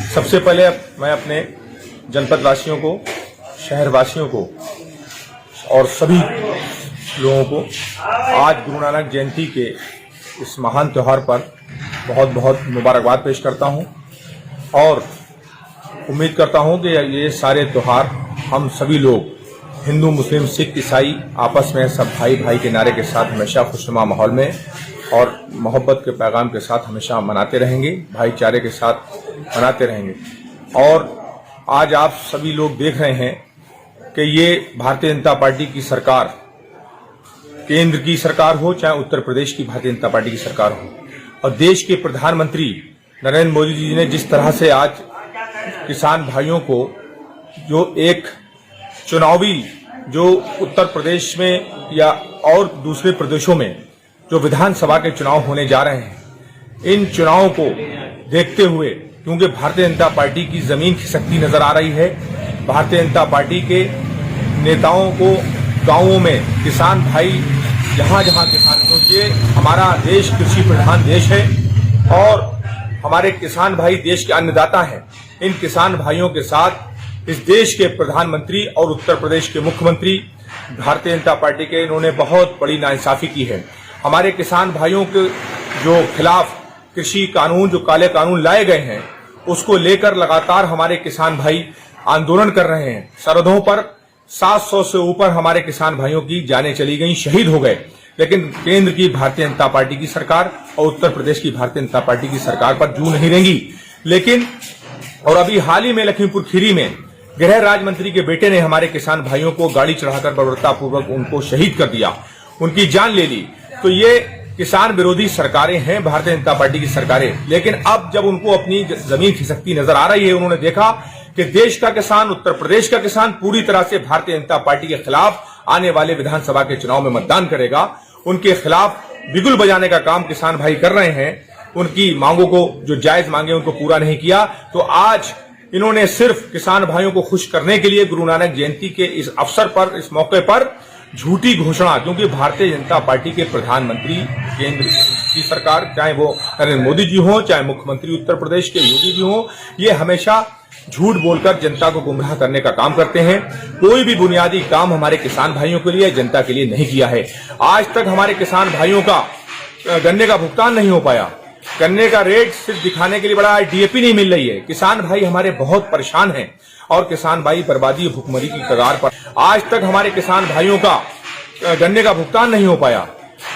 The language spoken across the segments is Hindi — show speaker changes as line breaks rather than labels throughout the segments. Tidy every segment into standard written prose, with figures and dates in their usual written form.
सबसे पहले मैं अपने जनपद वासियों को, शहर वासियों को और सभी लोगों को आज गुरु नानक जयंती के इस महान त्यौहार पर बहुत बहुत मुबारकबाद पेश करता हूं और उम्मीद करता हूं कि ये सारे त्यौहार हम सभी लोग हिंदू, मुस्लिम, सिख, ईसाई आपस में सब भाई भाई के नारे के साथ हमेशा खुशनुमा माहौल में और मोहब्बत के पैगाम के साथ हमेशा मनाते रहेंगे, भाईचारे के साथ मनाते रहेंगे। और आज आप सभी लोग देख रहे हैं कि ये भारतीय जनता पार्टी की सरकार, केंद्र की सरकार हो चाहे उत्तर प्रदेश की भारतीय जनता पार्टी की सरकार हो, और देश के प्रधानमंत्री नरेंद्र मोदी जी ने जिस तरह से आज किसान भाइयों को जो एक चुनावी, जो उत्तर प्रदेश में या और दूसरे प्रदेशों में जो विधानसभा के चुनाव होने जा रहे हैं, इन चुनावों को देखते हुए, क्योंकि भारतीय जनता पार्टी की जमीन खिसकती नजर आ रही है, भारतीय जनता पार्टी के नेताओं को गांवों में किसान भाई जहां जहां किसान, क्योंकि हमारा देश कृषि प्रधान देश है और हमारे किसान भाई देश के अन्नदाता हैं। इन किसान भाइयों के साथ इस देश के प्रधानमंत्री और उत्तर प्रदेश के मुख्यमंत्री भारतीय जनता पार्टी के, इन्होंने बहुत बड़ी नाइंसाफी की है। हमारे किसान भाइयों के जो खिलाफ कृषि कानून, जो काले कानून लाए गए हैं, उसको लेकर लगातार हमारे किसान भाई आंदोलन कर रहे हैं। सरहदों पर 700 से ऊपर हमारे किसान भाइयों की जानें चली गई, शहीद हो गए, लेकिन केंद्र की भारतीय जनता पार्टी की सरकार और उत्तर प्रदेश की भारतीय जनता पार्टी की सरकार पर जू नहीं रहेंगी। लेकिन और अभी हाल ही में लखीमपुर खीरी में गृह राज्य मंत्री के बेटे ने हमारे किसान भाइयों को गाड़ी चढ़ाकर बर्बरतापूर्वक उनको शहीद कर दिया, उनकी जान ले ली। तो ये किसान विरोधी सरकारें हैं भारतीय जनता पार्टी की सरकारें। लेकिन अब जब उनको अपनी जमीन खिसकती नजर आ रही है, उन्होंने देखा कि देश का किसान, उत्तर प्रदेश का किसान पूरी तरह से भारतीय जनता पार्टी के खिलाफ आने वाले विधानसभा के चुनाव में मतदान करेगा, उनके खिलाफ बिगुल बजाने का काम किसान भाई कर रहे हैं। उनकी मांगों को, जो जायज मांगे, उनको पूरा नहीं किया। तो आज इन्होंने सिर्फ किसान भाइयों को खुश करने के लिए गुरु नानक जयंती के इस अवसर पर, इस मौके पर झूठी घोषणा, क्योंकि भारतीय जनता पार्टी के प्रधानमंत्री, केंद्र की सरकार, चाहे वो नरेंद्र मोदी जी हो, चाहे मुख्यमंत्री उत्तर प्रदेश के योगी जी हो, ये हमेशा झूठ बोलकर जनता को गुमराह करने का काम करते हैं। कोई भी बुनियादी काम हमारे किसान भाइयों के लिए, जनता के लिए नहीं किया है। आज तक हमारे किसान भाइयों का गन्ने का भुगतान नहीं हो पाया, गन्ने का रेट सिर्फ दिखाने के लिए बड़ा, डीएपी नहीं मिल रही है। किसान भाई हमारे बहुत परेशान हैं और किसान भाई बर्बादी, भुखमरी की कगार पर। आज तक हमारे किसान भाइयों का गन्ने का भुगतान नहीं हो पाया,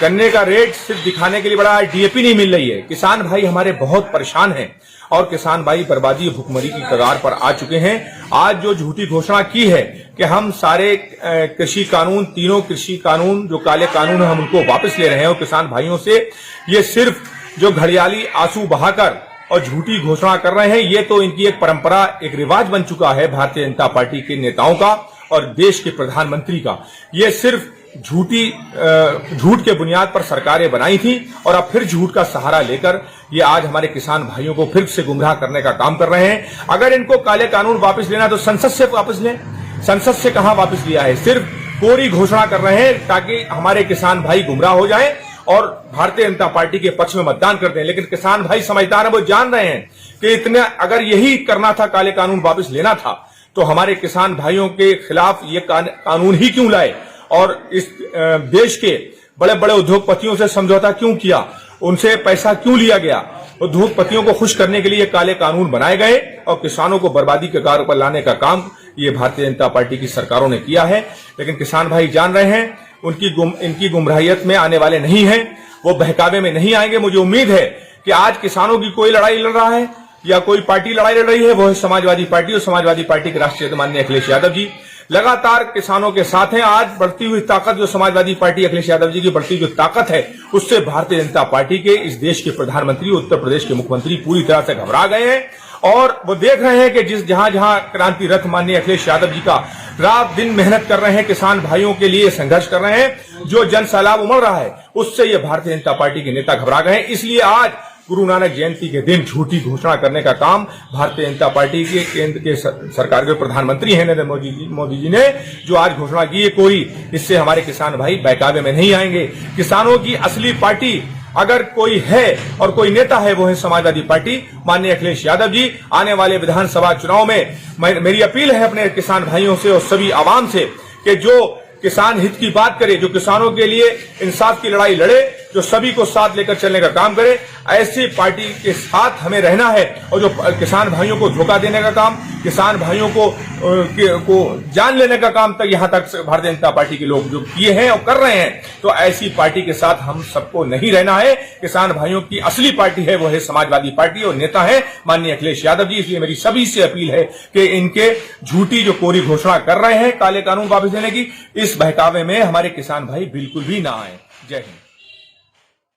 गन्ने का रेट सिर्फ दिखाने के लिए बड़ा, डीएपी नहीं मिल रही है। किसान भाई हमारे बहुत परेशान हैं और किसान भाई बर्बादी, भुखमरी की कगार पर आ चुके हैं। आज जो झूठी घोषणा की है कि हम सारे कृषि कानून, तीनों कृषि कानून जो काले कानून है, हम उनको वापस ले रहे हैं और किसान भाइयों से ये सिर्फ जो घड़ियाली आंसू बहाकर और झूठी घोषणा कर रहे हैं, ये तो इनकी एक परंपरा, एक रिवाज बन चुका है भारतीय जनता पार्टी के नेताओं का और देश के प्रधानमंत्री का। ये सिर्फ झूठ के बुनियाद पर सरकारें बनाई थी और अब फिर झूठ का सहारा लेकर ये आज हमारे किसान भाइयों को फिर से गुमराह करने का काम कर रहे हैं। अगर इनको काले कानून वापस लेना तो संसद से वापस लें। संसद से कहां वापस लिया है, सिर्फ कोरी घोषणा कर रहे हैं ताकि हमारे किसान भाई गुमराह हो जाएं और भारतीय जनता पार्टी के पक्ष में मतदान करते हैं। लेकिन किसान भाई समझदार हैं, वो जान रहे हैं कि इतने, अगर यही करना था, काले कानून वापस लेना था, तो हमारे किसान भाइयों के खिलाफ ये कानून ही क्यों लाए और इस देश के बड़े बड़े उद्योगपतियों से समझौता क्यों किया, उनसे पैसा क्यों लिया गया। उद्योगपतियों को खुश करने के लिए काले कानून बनाए गए और किसानों को बर्बादी के कगार पर लाने का काम ये भारतीय जनता पार्टी की सरकारों ने किया है। लेकिन किसान भाई जान रहे हैं, इनकी गुमराहियत में आने वाले नहीं हैं, वो बहकावे में नहीं आएंगे। मुझे उम्मीद है कि आज किसानों की कोई लड़ाई लड़ रहा है या कोई पार्टी लड़ाई लड़ रही है, वो है समाजवादी पार्टी, और समाजवादी पार्टी के राष्ट्रीय माननीय अखिलेश यादव जी लगातार किसानों के साथ हैं। आज बढ़ती हुई ताकत जो समाजवादी पार्टी, अखिलेश यादव जी की बढ़ती जो ताकत है, उससे भारतीय जनता पार्टी के, इस देश के प्रधानमंत्री, उत्तर प्रदेश के मुख्यमंत्री पूरी तरह से घबरा गए हैं और वो देख रहे हैं कि जहां जहां क्रांति रथ माननीय अखिलेश यादव जी का रात दिन मेहनत कर रहे हैं, किसान भाइयों के लिए संघर्ष कर रहे हैं, जो जन सैलाब उमड़ रहा है, उससे ये भारतीय जनता पार्टी के नेता घबरा गए हैं। इसलिए आज गुरु नानक जयंती के दिन झूठी घोषणा करने का काम भारतीय जनता पार्टी के, केंद्र के सरकार के प्रधानमंत्री हैं नरेंद्र मोदी जी ने जो आज घोषणा की है कोई, इससे हमारे किसान भाई बहकावे में नहीं आएंगे। किसानों की असली पार्टी अगर कोई है और कोई नेता है वो है समाजवादी पार्टी, माननीय अखिलेश यादव जी। आने वाले विधानसभा चुनाव में मेरी अपील है अपने किसान भाइयों से और सभी आवाम से कि जो किसान हित की बात करे, जो किसानों के लिए इंसाफ की लड़ाई लड़े, जो सभी को साथ लेकर चलने का काम करे, ऐसी पार्टी के साथ हमें रहना है। और जो किसान भाइयों को धोखा देने का काम, किसान भाइयों को जान लेने का काम तक यहां तक भारतीय जनता पार्टी के लोग जो किए हैं और कर रहे हैं, तो ऐसी पार्टी के साथ हम सबको नहीं रहना है। किसान भाइयों की असली पार्टी है वो है समाजवादी पार्टी और नेता है माननीय अखिलेश यादव जी। इसलिए मेरी सभी से अपील है कि इनके झूठी जो कोरी घोषणा कर रहे हैं काले कानून वापस लेने की, इस बहकावे में हमारे किसान भाई बिल्कुल भी ना आए। जय हिंद।